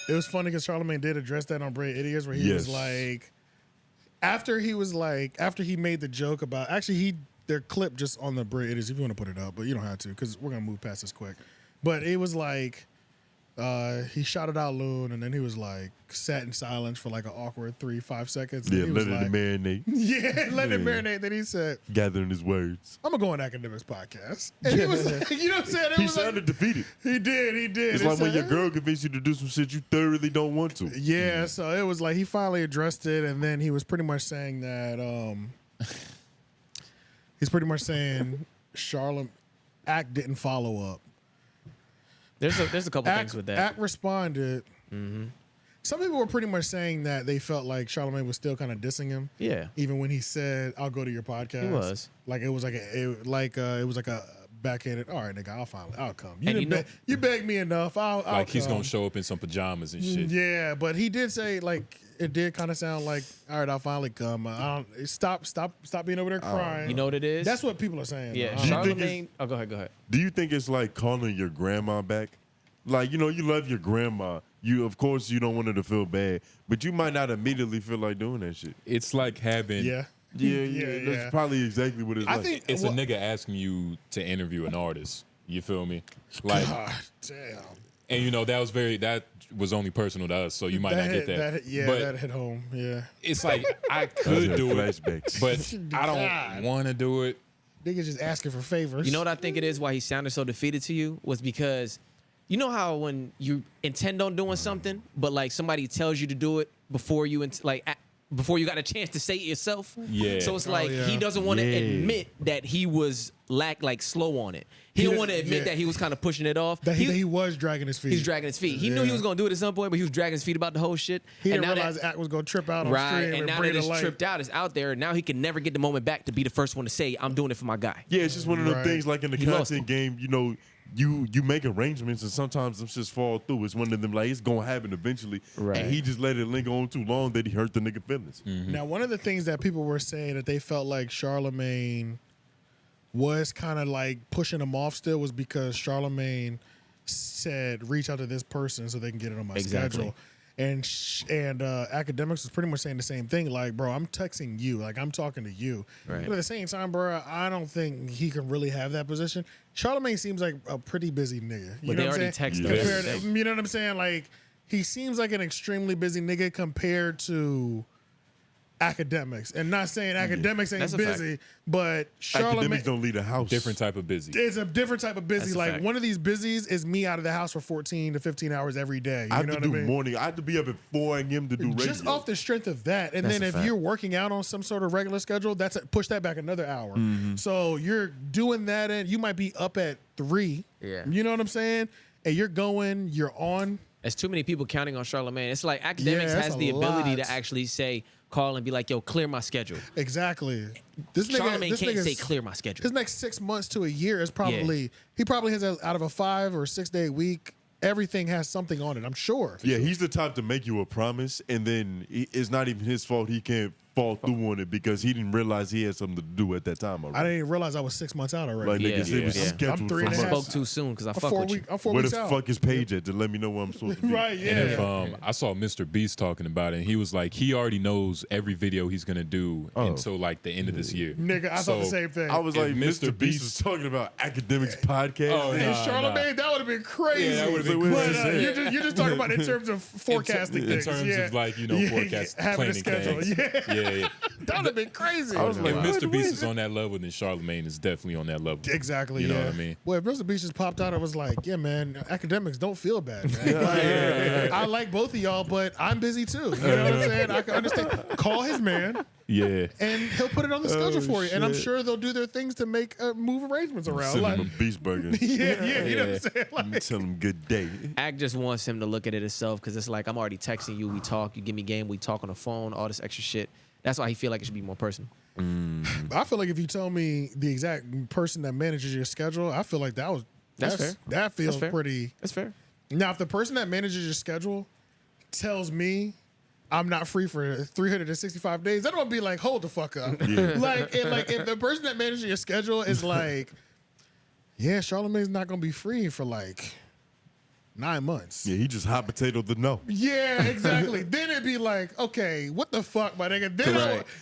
It was funny because Charlamagne did address that on Brilliant Idiots, where he was like, after he made the joke about, actually their clip just on the Brilliant Idiots, if you want to put it up, but you don't have to because we're gonna move past this quick. But it was like he shouted out Loon, and then he was like sat in silence for like an awkward 3-5 seconds. Yeah, let it marinate. Yeah, let it marinate. Then he said, gathering his words, I'm gonna go on Akademiks podcast. And he was like, you know what I'm saying? He sounded defeated. He did. It's like when your girl convinced you to do some shit you thoroughly don't want to. Yeah, so it was like he finally addressed it, and then he was pretty much saying that he's pretty much saying Act didn't follow up. There's a couple things with that. Act responded. Mm-hmm. Some people were pretty much saying that they felt like Charlamagne was still kind of dissing him. Yeah. Even when he said, "I'll go to your podcast." He was like, it was like a backhanded. All right, nigga, I'll come. You begged me enough. I'll like come. He's gonna show up in some pajamas and shit. Yeah, but he did say like it did kind of sound like, all right, I'll finally come. Stop being over there crying. You know what it is? That's what people are saying. Yeah, Charlamagne. Oh, go ahead. Do you think it's like calling your grandma back? Like, you know, you love your grandma. Of course, you don't want her to feel bad, but you might not immediately feel like doing that shit. It's like having. Yeah. That's probably exactly what it's like. I think it's a nigga asking you to interview an artist. You feel me? Like, God damn. And you know that was only personal to us, so you might not get that. That hit home. Yeah. It's like I could do it, but I don't want to do it. Niggas just asking for favors. You know what I think it is? Why he sounded so defeated to you was because, you know how when you intend on doing something, but like somebody tells you to do it before you before you got a chance to say it yourself. Yeah. So it's like he doesn't want to admit that he was slow on it. He don't want to admit that he was kind of pushing it off. That he was dragging his feet. He's dragging his feet. He knew he was gonna do it at some point, but he was dragging his feet about the whole shit. He didn't realize Act was gonna trip out on stream. And now that it's tripped out, it's out there. And now he can never get the moment back to be the first one to say, "I'm doing it for my guy." Yeah, it's just one of those things like in the content game. You know, you make arrangements and sometimes them just fall through. It's one of them like it's gonna happen eventually. Right. And he just let it linger on too long that he hurt the nigga feelings. Mm-hmm. Now, one of the things that people were saying that they felt like Charlamagne was kind of like pushing him off still was because Charlamagne said, reach out to this person so they can get it on my schedule. And Akademiks was pretty much saying the same thing. Like, bro, I'm texting you. Like, I'm talking to you. Right. But at the same time, bro, I don't think he can really have that position. Charlamagne seems like a pretty busy nigga. You know what I'm saying? You know what I'm saying? Like, he seems like an extremely busy nigga compared to Akademiks. And not saying Akademiks ain't busy, but Akademiks don't leave the house. Different type of busy. It's a different type of busy. Like one of these busies is me out of the house for 14 to 15 hours every day. You know what I mean? Morning. I have to be up at 4 a.m. to do radio. Just off the strength of that. And then if you're working out on some sort of regular schedule, push that back another hour. Mm-hmm. So you're doing that and you might be up at 3. Yeah. You know what I'm saying? And you're on. There's too many people counting on Charlamagne. It's like Akademiks has the ability to actually call and be like, yo, clear my schedule. Exactly. Charlamagne can't say clear my schedule. His next 6 months to a year is probably, he probably has out of a 5 or 6 day week, everything has something on it, I'm sure. Yeah, he's the type to make you a promise, and then it's not even his fault he can't fall through on it because he didn't realize he had something to do at that time already. I didn't even realize I was 6 months out already. Like, niggas, it was scheduled. I'm 3 and a half. half. I spoke too soon because I fuck with you. I'm 4 Where weeks the out. fuck is Paige at to let me know where I'm supposed to be? Right, yeah. And if, I saw Mr. Beast talking about it, and he was like, he already knows every video he's going to do until like the end of this year. Nigga, I thought the same thing. I was like, Mr. Beast was talking about Akademiks podcast. Oh, and Charlamagne, that would have been crazy. Yeah, that would have been crazy. You're just talking about in terms of forecasting things. In terms of like, forecasting, having a planning schedule. things. Yeah. That would have been crazy. I was like, if Mr. Beast is on that level, then Charlamagne is definitely on that level. Exactly. You know what I mean? Well, if Mr. Beast just popped out, I was like, yeah, man, Akademiks, don't feel bad, man. I like both of y'all, but I'm busy too. You know what I'm saying? I can understand. Call his man. Yeah. And he'll put it on the schedule for you. Shit. And I'm sure they'll do their things to make move arrangements around. Send him a Beast Burger. Yeah, you know what I'm saying? Like, tell him good day. Act just wants him to look at it himself because it's like, I'm already texting you, we talk, you give me game, we talk on the phone, all this extra shit. That's why he feel like it should be more personal. I feel like if you tell me the exact person that manages your schedule, I feel like that's fair. That feels pretty. That's fair. Now, if the person that manages your schedule tells me I'm not free for 365 days, then I'm gonna be like, hold the fuck up. Yeah. like if the person that manages your schedule is like, yeah, Charlamagne's not gonna be free for like 9 months. Yeah, he just hot potato the no. Yeah, exactly. Then it'd be like, okay, what the fuck, my nigga?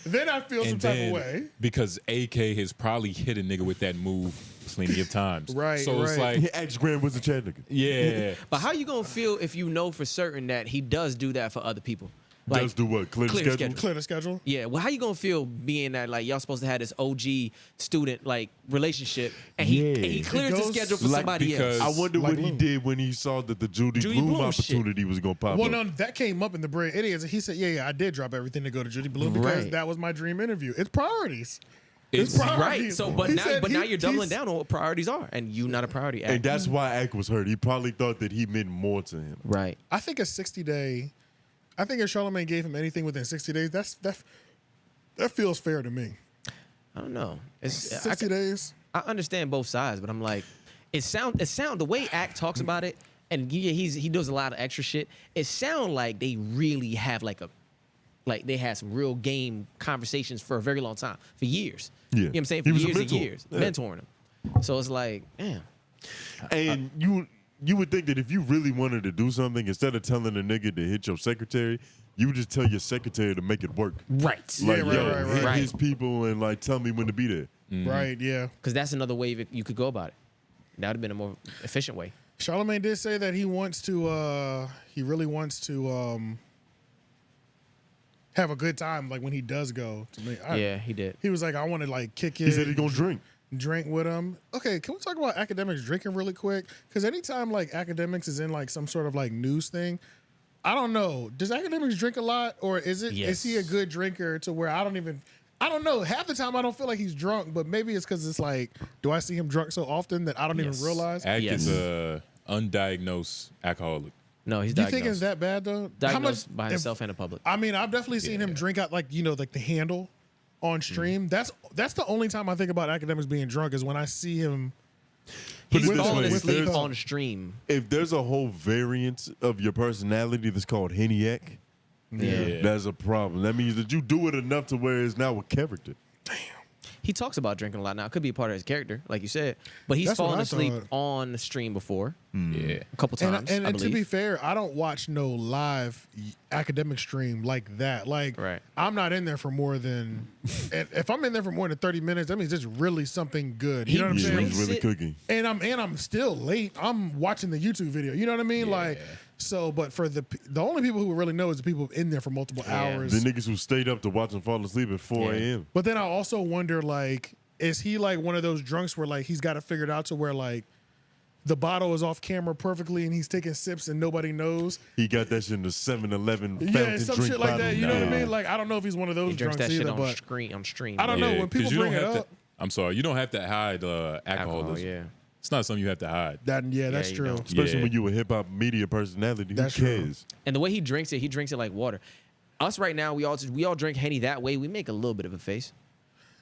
Then I feel some type of way. Because AK has probably hit a nigga with that move plenty of times. Right. So it's like, X Grand was a chat nigga. Yeah. But how you gonna feel if you know for certain that he does do that for other people? Like, Does do what? Clear the schedule? Clear the schedule? Yeah. Well, how you gonna feel being that like y'all supposed to have this OG student like relationship and he clears the schedule for somebody else? I wonder what he did when he saw that the Judy Blume opportunity was gonna pop up. Well, no, that came up in the Brilliant Idiots. He said, yeah, I did drop everything to go to Judy Blume because that was my dream interview. It's priorities. It's priorities. Right. So, but now you're doubling down on what priorities are, and you not a priority. And that's why Ack was hurt. He probably thought that he meant more to him. Right. I think a 60-day. I think if Charlamagne gave him anything within 60 days, that feels fair to me. I don't know. It's 60 days. I understand both sides, but I'm like, it sound the way Ack talks about it, and he does a lot of extra shit. It sound like they really have like they had some real game conversations for a very long time, for years. Yeah. You know what I'm saying? For years and years, yeah. mentoring him. So it's like, damn. And you would think that if you really wanted to do something, instead of telling a nigga to hit your secretary, you would just tell your secretary to make it work. Right. Like, Yeah, hit his people and like tell me when to be there. Right, yeah. Because that's another way you could go about it. That would have been a more efficient way. Charlamagne did say that he really wants to have a good time, like when he does go. Yeah, he did. He was like, I want to like kick it. He said he's gonna drink with him. Okay, can we talk about Akademiks drinking really quick? Because anytime like Akademiks is in like some sort of like news thing, I don't know. Does Akademiks drink a lot, or is he a good drinker to where I don't know. Half the time I don't feel like he's drunk, but maybe it's because it's like, do I see him drunk so often that I don't even realize? Ack is a undiagnosed alcoholic. No, he's Do you diagnosed. think it's that bad though? Diagnosed by himself and the public. I mean, I've definitely seen him drink out like like the handle on stream. That's the only time I think about Akademiks being drunk is when I see him. Put He's it this falling way, asleep on stream. If there's a whole variant of your personality that's called Henny-ack, that's a problem. That means that you do it enough to where it's now a character. He talks about drinking a lot now. It could be a part of his character, like you said. But he's fallen asleep on the stream before. Yeah. A couple times. And to be fair, I don't watch no live academic stream like that. Like, I'm not in there for more than, if I'm in there for more than 30 minutes, that means it's really something good. You know what I'm saying? He's really cooking. And I'm still late. I'm watching the YouTube video. You know what I mean? Like, so, but for the only people who really know is the people in there for multiple hours. The niggas who stayed up to watch him fall asleep at 4 a.m. But then I also wonder, like, is he like one of those drunks where like he's got it figured out to where like the bottle is off camera perfectly and he's taking sips and nobody knows? He got that shit in the 7-Eleven fountain some drink shit like bottle. that. You know what I mean? Like, I don't know if he's one of those He drinks drunks that either. shit But on stream. I don't know when people bring it up. I'm sorry, you don't have to hide alcoholism. Yeah. It's not something you have to hide. That's true. don't. Especially when you a hip hop media personality. Who cares? And the way he drinks it like water. Us right now, we all drink Henny that way. We make a little bit of a face.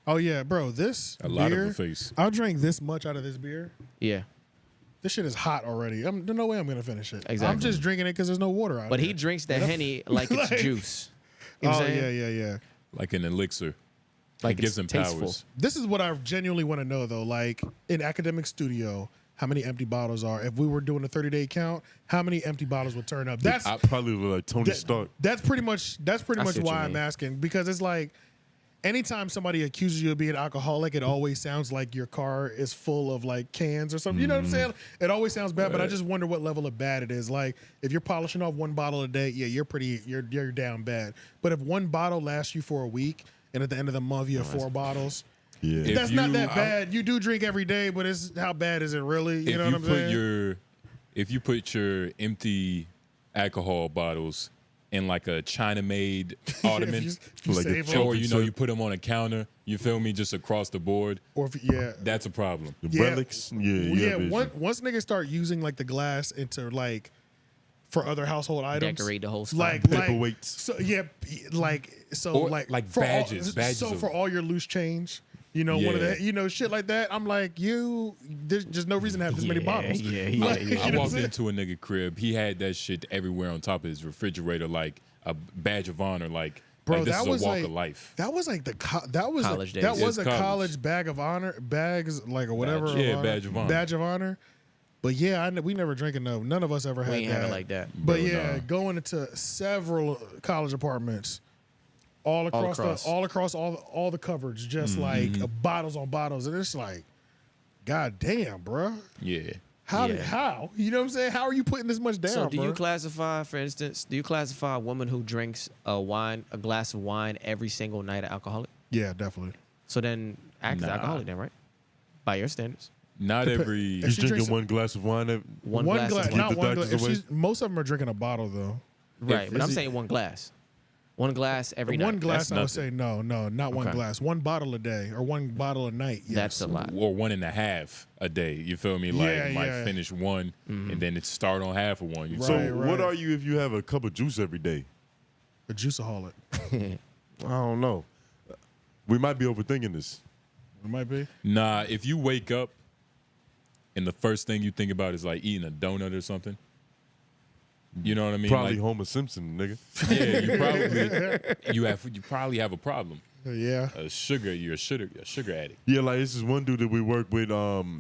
Oh yeah, bro. This a lot beer, of a face. I'll drink this much out of this beer. Yeah. This shit is hot already. There's no way I'm gonna finish it. Exactly. I'm just drinking it because there's no water out. But he drinks the Henny like it's juice. You know what I'm saying? yeah. Like an elixir. Like it gives him tasteful. powers. This is what I genuinely want to know though. Like in academic studio, how many empty bottles are? If we were doing a 30-day count, how many empty bottles would turn up? That's I probably look like Tony Stark. That's pretty much what why you I'm mean. asking, because it's like anytime somebody accuses you of being alcoholic, it always sounds like your car is full of like cans or something. You know what I'm saying? It always sounds bad, but I just wonder what level of bad it is. Like if you're polishing off one bottle a day, yeah, you're down bad. But if one bottle lasts you for a week and at the end of the month you have 4 bottles, that's not that bad. You do drink every day, but it's how bad is it really? You know what I'm saying? If you put your empty alcohol bottles in like a China-made ottoman, or you put them on a counter, you feel me, just across the board. Or that's a problem. The relics, once niggas start using like the glass into like for other household items, decorate the whole spot. like paperweights. So like for badges. For all your loose change. You know, one of the, shit like that. I'm like, there's just no reason to have this many bottles. I walked into a nigga crib. He had that shit everywhere on top of his refrigerator, like a badge of honor. Like, bro, this that is was a walk like, of life. That was like college days. That was a college. college bag of honor, bags like or whatever. Badge of honor. Badge of honor. But yeah, we never drinking though. None of us ever had We ain't that. have it like that. But Bro, yeah, nah. going into several college apartments, all across all the coverage, just like bottles on bottles, and it's like, god damn, bro. Yeah. How? Yeah. How? You know what I'm saying? How are you putting this much down? So do you bruh? classify, for instance, do you classify a woman who drinks a glass of wine every single night an alcoholic? Yeah, definitely. So then act as an Nah. alcoholic then, right? By your standards. Not every. You she drinking drinks- one glass of wine? One glass, glass of not Keep the one glass. doctors away? Most of them are drinking a bottle though. Right, but I'm is it- saying one glass. One glass every night. One glass, That's I would nothing. say no, not one Okay. glass. One bottle a day or one bottle a night. Yes. That's a lot. Or 1.5 a day. You feel me? Like Yeah, might yeah. finish one and then it start on half of one. You Right. So feel me? what are you if you have a cup of juice every day? A juiceaholic. I don't know. We might be overthinking this. It might be. Nah, if you wake up and the first thing you think about is like eating a donut or something, you know what I mean? Probably Like, Homer Simpson, nigga. yeah, you probably have a problem. Yeah. You're a sugar addict. Yeah, like this is one dude that we work with.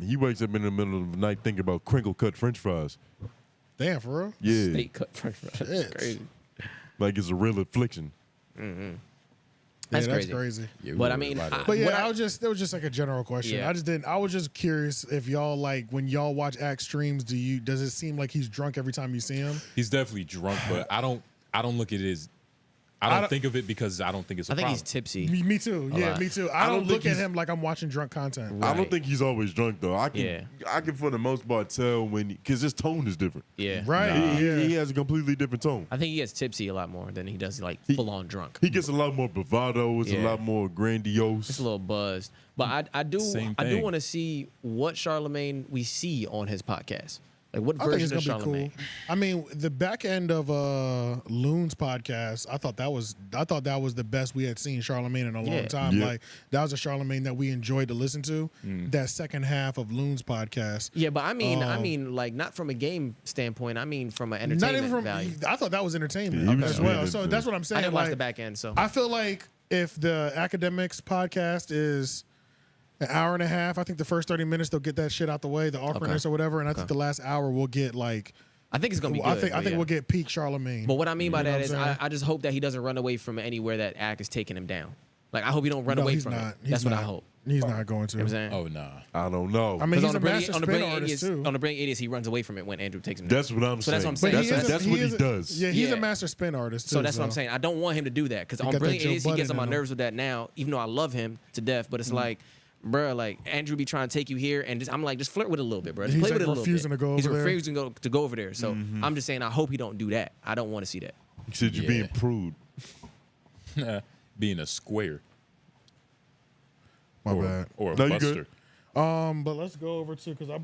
He wakes up in the middle of the night thinking about crinkle cut French fries. Damn, for real. Yeah, Steak cut French fries. Shit. That's crazy. like it's a real affliction. That's yeah, crazy. That's crazy. Yeah, we But I worry mean, about it. But what yeah, that was just like a general question. Yeah. I was just curious if y'all like when y'all watch Act streams, does it seem like he's drunk every time you see him? He's definitely drunk, but I don't look at it as I don't think of it because I don't think it's a I think problem. he's tipsy. Me too. Yeah, lot. me too. I I don't don't think look at he's- him like I'm watching drunk content. I don't Right. think he's always drunk though. I can, Yeah. I can for the most part tell when because his tone is different. Yeah. Right. He Yeah. has a completely different tone. I think he gets tipsy a lot more than he does like full on drunk. He gets a lot more bravado. It's a Yeah. lot more grandiose. It's a little buzzed. But I do Same I do thing. want to see what Charlamagne we see on his podcast. Like what I think it's version gonna of be Charlamagne? cool. I mean, the back end of 𝙿𝙾𝚃's podcast, I thought that was the best we had seen Charlamagne in a long Yeah. time. Yeah. Like that was a Charlamagne that we enjoyed to listen to. That second half of 𝙿𝙾's podcast. Yeah, but I mean like not from a game standpoint. I mean from an entertainment Not even from. value. I thought that was entertainment Yeah, he was as well. really So good. that's what I'm I saying. didn't watch like, the back end, so I feel like if the Akademiks podcast is an hour and a half, I think the first 30 minutes they'll get that shit out the way, the awkwardness or whatever, and I think the last hour we'll get like. I think it's gonna be good. I think but yeah. we'll get peak Charlamagne. But what I mean by You know that what is I'm saying? I just hope that he doesn't run away from anywhere that Ack is taking him down. Like I hope he don't run No, away he's from not. it. He's That's what I not. hope. He's not going to. You know what I'm saying? Oh nah. I don't know. I mean, he's on a master on the spin Brilliant artist Idiots, too. on the Brilliant Idiots, he runs away from it when Andrew takes him down. That's what I'm So saying. that's what I'm saying. That's what he does. Yeah, he's Yeah. a master spin artist too. So that's what I'm saying. I don't want him to do that because He on got that Brilliant Joe Idiots, he gets Budden on my in him. nerves with that now, even though I love him to death. But it's like, bruh, like Andrew be trying to take you here, and I'm like, just flirt with it a little bit, bro. Just He's, play like, with it a little bit. refusing to go He's over there. refusing to go over there. So I'm just saying, I hope he don't do that. I don't want to see that. He said you're Yeah. being prude. Being a square My bad. or a No, you buster. good. But let's go over to because I